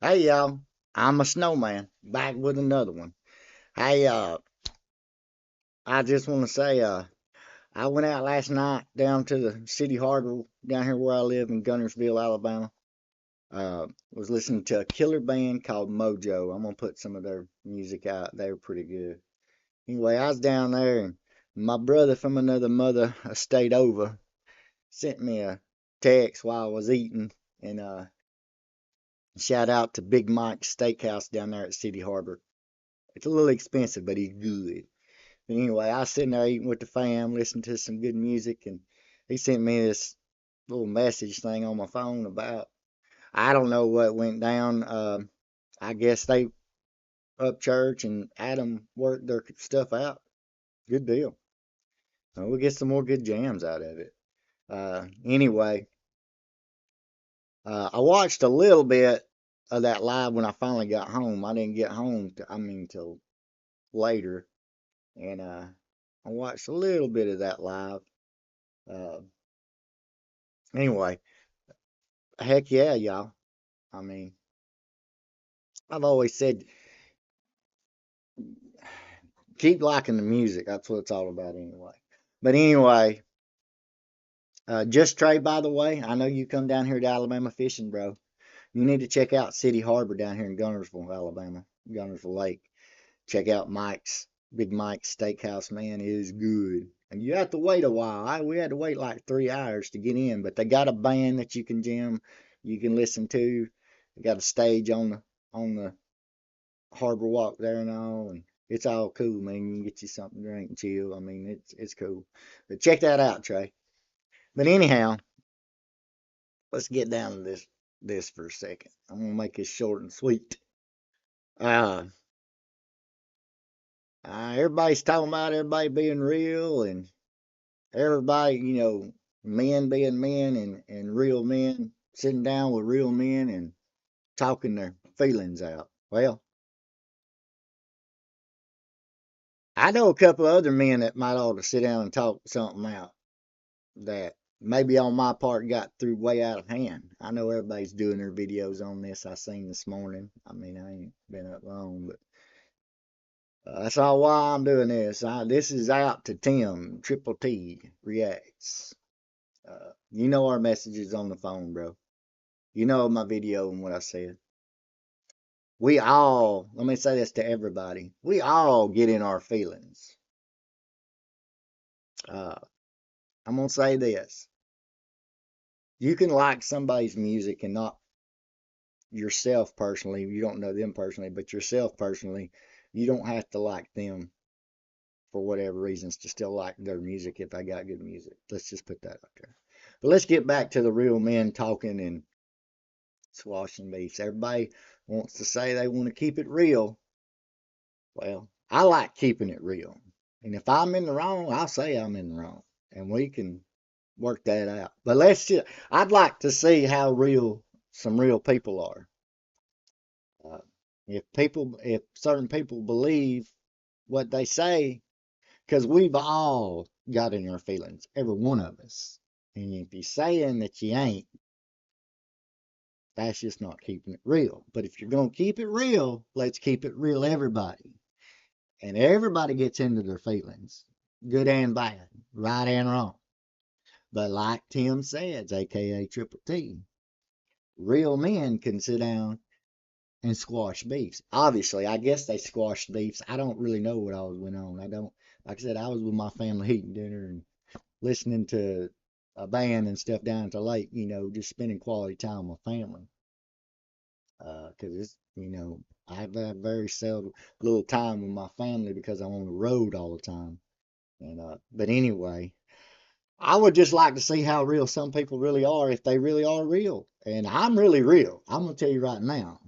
Hey y'all, I'm a snowman, back with another one. Hey, I just want to say, I went out last night down to the city harbor down here where I live in Gunnersville, Alabama. Was listening to a killer band called Mojo. I'm gonna put some of their music out. They were pretty good. Anyway, I was down there and my brother from another mother stayed over, sent me a text while I was eating and shout out to Big Mike's Steakhouse down there at City Harbor. It's a little expensive, but he's good. But anyway, I was sitting there eating with the fam, listening to some good music, and he sent me this little message thing on my phone about I don't know what went down. I guess they Upchurch and Adam worked their stuff out. Good deal. We'll get some more good jams out of it. Anyway, I watched a little bit of that live when I finally got home. I didn't get home, till later, and I watched a little bit of that live. Uh, anyway, heck yeah, y'all. I mean, I've always said keep liking the music. That's what it's all about anyway. But anyway, just Trey, by the way, I know you come down here to Alabama fishing, bro. You need to check out City Harbor down here in Gunnersville, Alabama, Gunnersville Lake. Check out Big Mike's Steakhouse, man, it is good. And you have to wait a while. We had to wait like 3 hours to get in, but they got a band that you can jam, you can listen to. They got a stage on the harbor walk there and all, and it's all cool, man. You can get you something to drink and chill. I mean, it's cool. But check that out, Trey. But anyhow, let's get down to this for a second. I'm gonna make it short and sweet. Uh, everybody's talking about everybody being real and everybody, men being men and real men sitting down with real men and talking their feelings out. Well, I know a couple of other men that might ought to sit down and talk something out that maybe on my part got through way out of hand. I know everybody's doing their videos on this. I seen this morning. I mean, I ain't been up long, but that's all why I'm doing this. This is out to Tim Triple T Reacts. You know our messages on the phone, bro. You know my video and what I said. Let me say this to everybody. We all get in our feelings. Uh, I'm gonna say this. You can like somebody's music and not yourself personally, you don't know them personally, but yourself personally, you don't have to like them for whatever reasons to still like their music if they got good music. Let's just put that out there. But let's get back to the real men talking and squashing beefs. Everybody wants to say they want to keep it real. Well, I like keeping it real. And if I'm in the wrong, I'll say I'm in the wrong. And we can work that out. But I'd like to see how real some real people are. Uh, if certain people believe what they say, because we've all got in our feelings, every one of us. And if you're saying that you ain't, that's just not keeping it real. But if you're going to keep it real, let's keep it real, everybody. And everybody gets into their feelings, good and bad, right and wrong. But like Tim says, aka Triple T, real men can sit down and squash beefs. Obviously, I guess they squashed beefs. I don't really know what all went on. I don't, like I said, I was with my family eating dinner and listening to a band and stuff down at the lake, just spending quality time with family. Because I have very seldom little time with my family because I'm on the road all the time. And but anyway, I would just like to see how real some people really are, if they really are real. And I'm really real. I'm gonna tell you right now.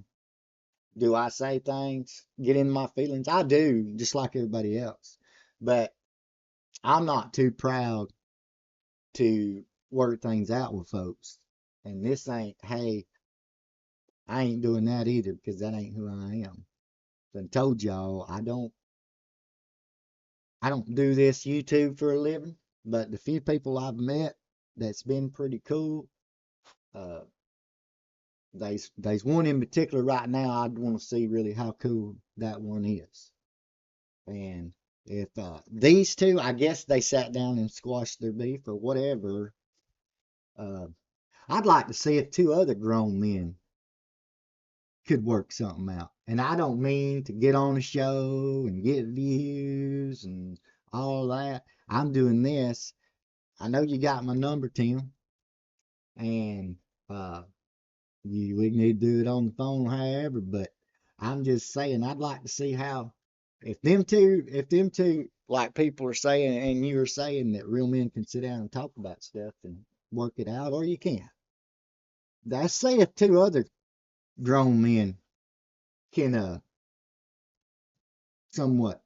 Do I say things, get in my feelings? I do, just like everybody else. But I'm not too proud to work things out with folks. And this ain't, hey, I ain't doing that either because that ain't who I am. I told y'all I don't do this YouTube for a living, but the few people I've met that's been pretty cool, uh, there's one in particular right now I'd want to see really how cool that one is. And if these two, I guess they sat down and squashed their beef or whatever. Uh, I'd like to see if two other grown men could work something out. And I don't mean to get on a show and get views and all that. I'm doing this. I know you got my number, Tim, and uh, we need to do it on the phone, however. But I'm just saying, I'd like to see how if them two, like people are saying, and you are saying that real men can sit down and talk about stuff and work it out, or you can't. Let's say if two other grown men can somewhat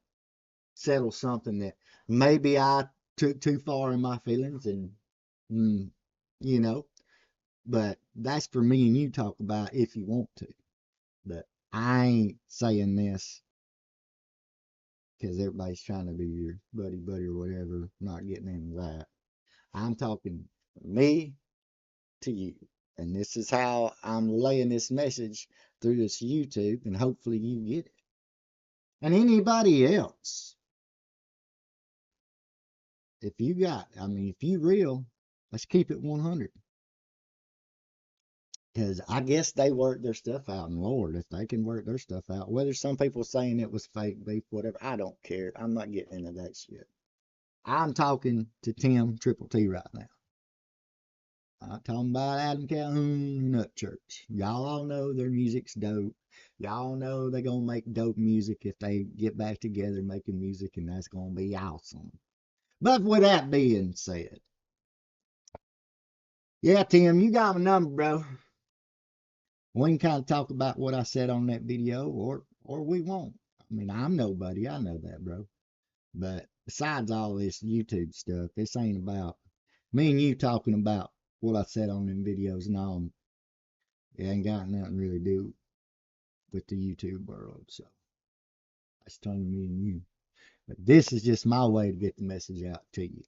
settle something that maybe I took too far in my feelings and mm, you know, but that's for me and you talk about if you want to. But I ain't saying this because everybody's trying to be your buddy or whatever, not getting into that. I'm talking me to you. And this is how I'm laying this message through this YouTube, and hopefully you get it. And anybody else, if you real, let's keep it 100. Because I guess they worked their stuff out, and Lord, if they can work their stuff out, whether some people saying it was fake beef, whatever, I don't care. I'm not getting into that shit. I'm talking to Tim Triple T right now. I'm talking about Adam Calhoun and Upchurch. Y'all all know their music's dope. Y'all know they're gonna make dope music if they get back together making music, and that's gonna be awesome. But with that being said, yeah, Tim, you got my number, bro. We can kind of talk about what I said on that video, or we won't. I mean, I'm nobody. I know that, bro. But besides all this YouTube stuff, this ain't about me and you talking about what I said on them videos and all. It ain't got nothing really to do with the YouTube world. So that's between me and you. But this is just my way to get the message out to you.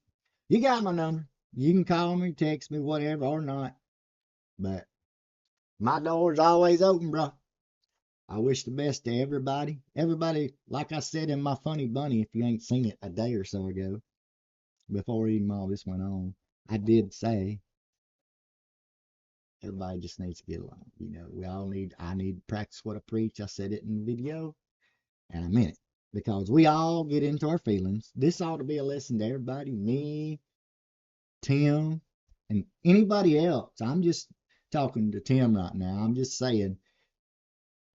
You got my number. You can call me, text me, whatever, or not. But my door's always open, bro. I wish the best to everybody. Everybody, like I said in my Funny Bunny, if you ain't seen it a day or so ago, before even all this went on, I did say everybody just needs to get along. I need to practice what I preach. I said it in the video, and I meant it. Because we all get into our feelings. This ought to be a lesson to everybody, me, Tim, and anybody else. I'm just talking to Tim right now. I'm just saying,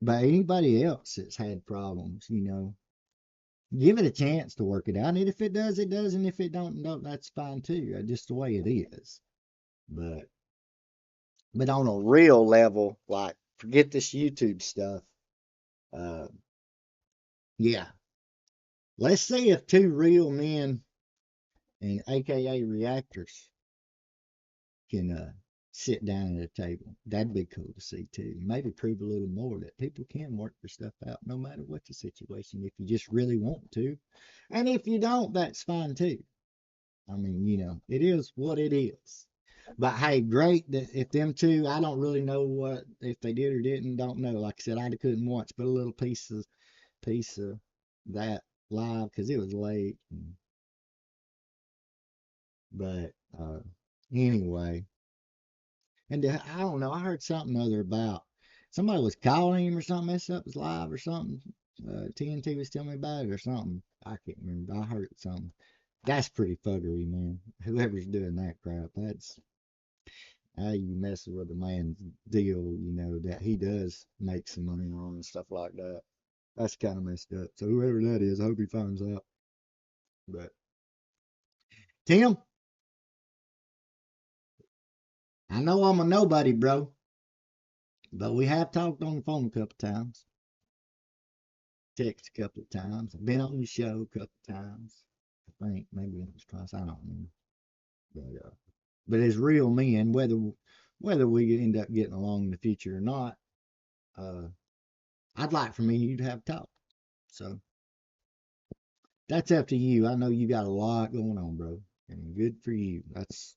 but anybody else that's had problems, give it a chance to work it out. And if it does, it does. And if it don't, that's fine too. That's just the way it is. But on a real level, like forget this YouTube stuff. Uh, yeah. Let's see if two real men and AKA reactors can sit down at a table. That'd be cool to see too. Maybe prove a little more that people can work their stuff out no matter what the situation, if you just really want to. And if you don't, that's fine too. I mean, it is what it is. But hey, great that if them two, I don't really know what if they did or didn't, don't know. Like I said, I couldn't watch but a little piece of that live because it was late. But anyway, and I don't know. I heard something other about somebody was calling him or something. That stuff was live or something. TNT was telling me about it or something. I can't remember. I heard something. That's pretty fuggery, man. Whoever's doing that crap, that's how you mess with a man's deal, that he does make some money on and stuff like that. That's kind of messed up. So whoever that is, I hope he finds out. But Tim, I know I'm a nobody, bro, but we have talked on the phone a couple times, text a couple of times. I've been on the show a couple of times. I think maybe it was twice. I don't know. But as real men, whether we end up getting along in the future or not, uh, I'd like for me and you to have a talk. So that's up to you. I know you got a lot going on, bro, and good for you. That's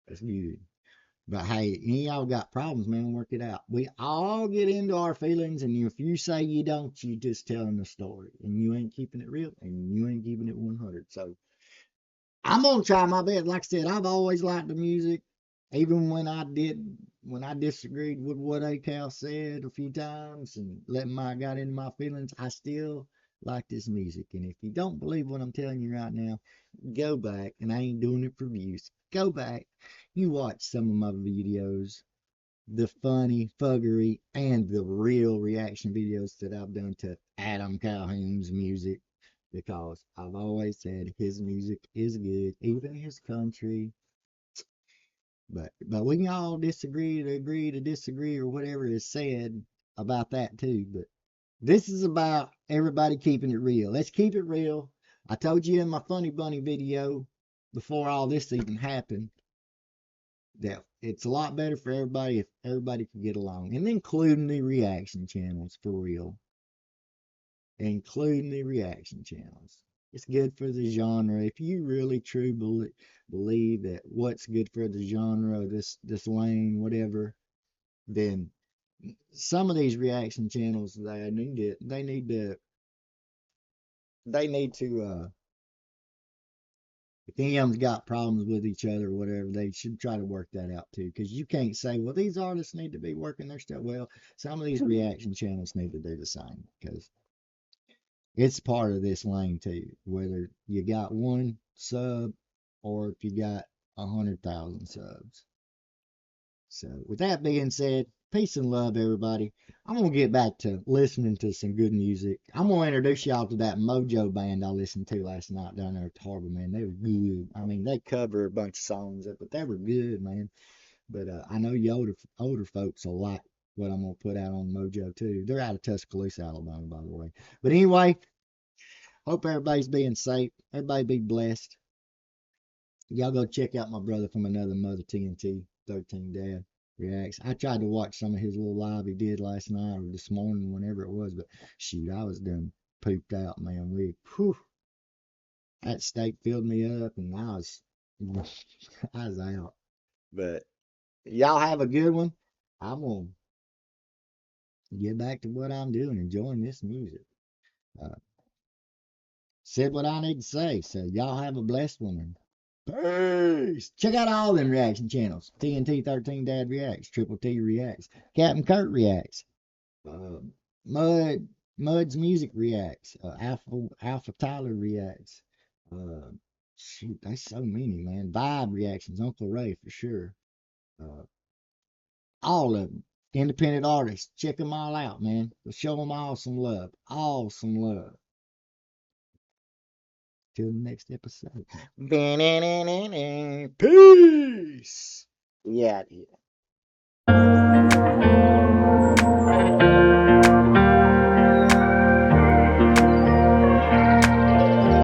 good. But hey, any of y'all got problems, man, work it out. We all get into our feelings, and if you say you don't, you just telling the story, and you ain't keeping it real, and you ain't keeping it 100. So I'm gonna try my best. Like I said, I've always liked the music, even when I disagreed with what ACAL said a few times and got into my feelings. I still like this music, and if you don't believe what I'm telling you right now, go back, and I ain't doing it for views. Go back, you watch some of my videos, the funny, fuggery, and the real reaction videos that I've done to Adam Calhoun's music, because I've always said his music is good, even his country. But we can all disagree to agree to disagree or whatever is said about that too. But this is about everybody keeping it real. Let's keep it real. I told you in my Funny Bunny video before all this even happened that it's a lot better for everybody if everybody can get along, and including the reaction channels for real. Including the reaction channels. It's good for the genre. If you really truly believe that what's good for the genre, this lane, whatever, then some of these reaction channels they need to if any of them's got problems with each other or whatever, they should try to work that out too. Because you can't say, well, these artists need to be working their stuff. Well, some of these reaction channels need to do the same, because it's part of this lane too. Whether you got one sub or if you got 100,000 subs. So with that being said, peace and love, everybody. I'm gonna get back to listening to some good music. I'm gonna introduce y'all to that Mojo band I listened to last night down there at Harbor, man. They were good. I mean, they cover a bunch of songs, but they were good, man. But I know you older folks will like what I'm gonna put out on Mojo too. They're out of Tuscaloosa, Alabama, by the way. But anyway, hope everybody's being safe. Everybody be blessed. Y'all go check out my brother from another mother, TNT 13 Dad Reacts. I tried to watch some of his little live he did last night or this morning, whenever it was, but shoot, I was done pooped out, man. That steak filled me up, and I was out. But y'all have a good one. I'm gonna get back to what I'm doing, enjoying this music. Uh, Said what I need to say, so y'all have a blessed one. Peace. Check out all them reaction channels. TNT 13 Dad Reacts, Triple T Reacts, Captain Kurt Reacts, uh, Mud Mud's Music Reacts, Alpha Tyler Reacts. Uh, Shoot, there's so many, man. Vibe Reactions, Uncle Ray for sure. Uh, all of them. Independent artists. Check them all out, man. Show them all some love. All some love. Till the next episode. Peace. Yeah.